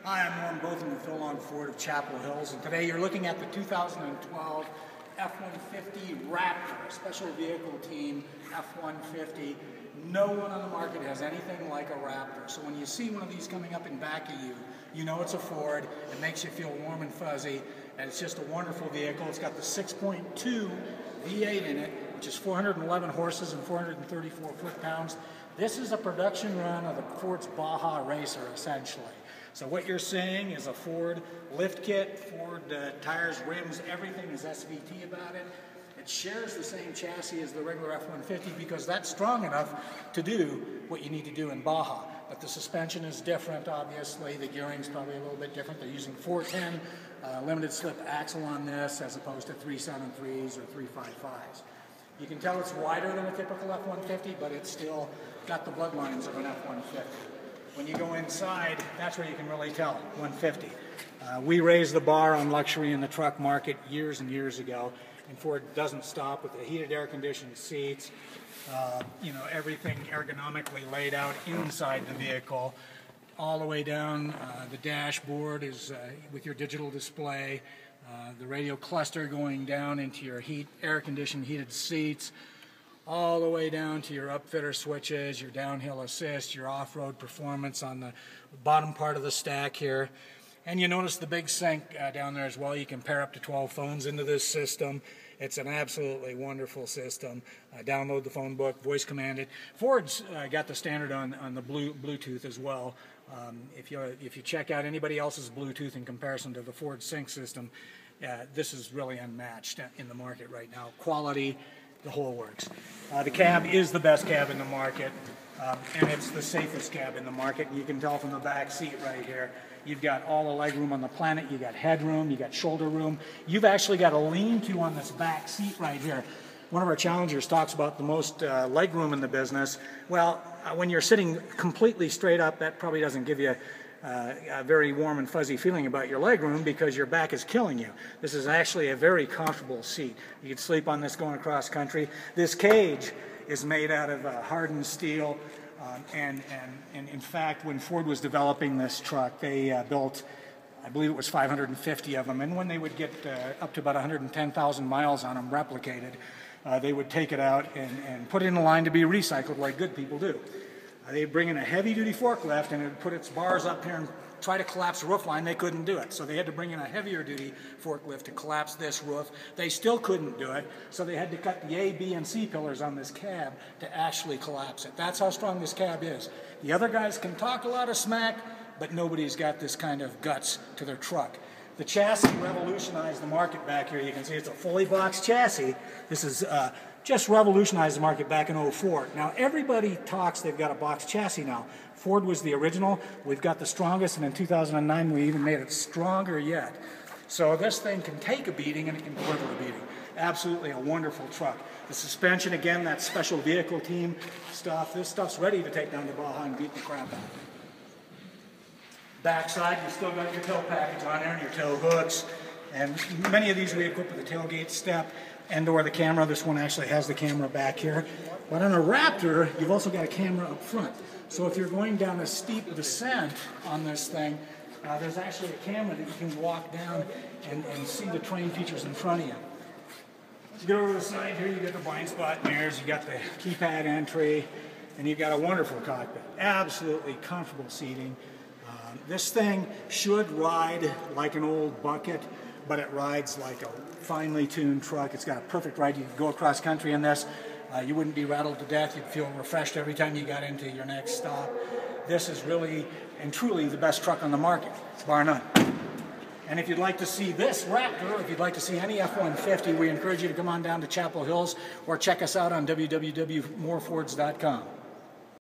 Hi, I'm Norm Botham with Phil on Ford of Chapel Hills, and today you're looking at the 2012 F-150 Raptor, a special vehicle team F-150. No one on the market has anything like a Raptor, so when you see one of these coming up in back of you, you know it's a Ford. It makes you feel warm and fuzzy, and it's just a wonderful vehicle. It's got the 6.2 V8 in it, which is 411 horses and 434 foot-pounds. This is a production run of the Ford's Baja Racer, essentially. So what you're seeing is a Ford lift kit, Ford tires, rims, everything is SVT about it. It shares the same chassis as the regular F-150 because that's strong enough to do what you need to do in Baja. But the suspension is different, obviously. The gearing's probably a little bit different. They're using 410 limited slip axle on this as opposed to 373s or 355s. You can tell it's wider than a typical F-150, but it's still got the bloodlines of an F-150. When you go inside, that's where you can really tell, 150. We raised the bar on luxury in the truck market years and years ago, and Ford doesn't stop with the heated air-conditioned seats, everything ergonomically laid out inside the vehicle, all the way down. The dashboard is with your digital display, the radio cluster going down into your air-conditioned heated seats, all the way down to your upfitter switches, your downhill assist, your off-road performance on the bottom part of the stack here. And you notice the big sync down there as well. You can pair up to 12 phones into this system. It's an absolutely wonderful system. Download the phone book, voice commanded. Ford's got the standard on the Bluetooth as well. If you check out anybody else's Bluetooth in comparison to the Ford Sync system, this is really unmatched in the market right now. Quality, the whole works. The cab is the best cab in the market, and it's the safest cab in the market. You can tell from the back seat right here. You've got all the leg room on the planet. You got headroom. You got shoulder room. You've actually got a lean-to on this back seat right here. One of our challengers talks about the most leg room in the business. Well, when you're sitting completely straight up, that probably doesn't give you a very warm and fuzzy feeling about your leg room because your back is killing you. This is actually a very comfortable seat. You can sleep on this going across country. This cage is made out of hardened steel, and in fact, when Ford was developing this truck, they built, I believe it was 550 of them, and when they would get up to about 110,000 miles on them replicated, they would take it out and put it in a line to be recycled like good people do. They'd bring in a heavy-duty forklift and it would put its bars up here and try to collapse the roof line. They couldn't do it. So they had to bring in a heavier-duty forklift to collapse this roof. They still couldn't do it, so they had to cut the A, B, and C pillars on this cab to actually collapse it. That's how strong this cab is. The other guys can talk a lot of smack, but nobody's got this kind of guts to their truck. The chassis revolutionized the market back here. You can see it's a fully boxed chassis. This is just revolutionized the market back in '04. Now everybody talks they've got a boxed chassis now. Ford was the original. We've got the strongest, and in 2009 we even made it stronger yet. So this thing can take a beating and it can deliver a beating. Absolutely a wonderful truck. The suspension, again, that special vehicle team stuff. This stuff's ready to take down to Baja and beat the crap out. Backside, you still got your tow package on there and your tow hooks. And many of these we equip with a tailgate step and or the camera. This one actually has the camera back here. But on a Raptor, you've also got a camera up front. So if you're going down a steep descent on this thing, there's actually a camera that you can walk down and see the terrain features in front of you. You get over to the side here, you get the blind spot mirrors, you got the keypad entry, and you've got a wonderful cockpit. Absolutely comfortable seating. This thing should ride like an old bucket, but it rides like a finely tuned truck. It's got a perfect ride. You could go across country in this. You wouldn't be rattled to death. You'd feel refreshed every time you got into your next stop. This is really and truly the best truck on the market, bar none. And if you'd like to see this Raptor, or if you'd like to see any F-150, we encourage you to come on down to Chapel Hills or check us out on www.morefords.com.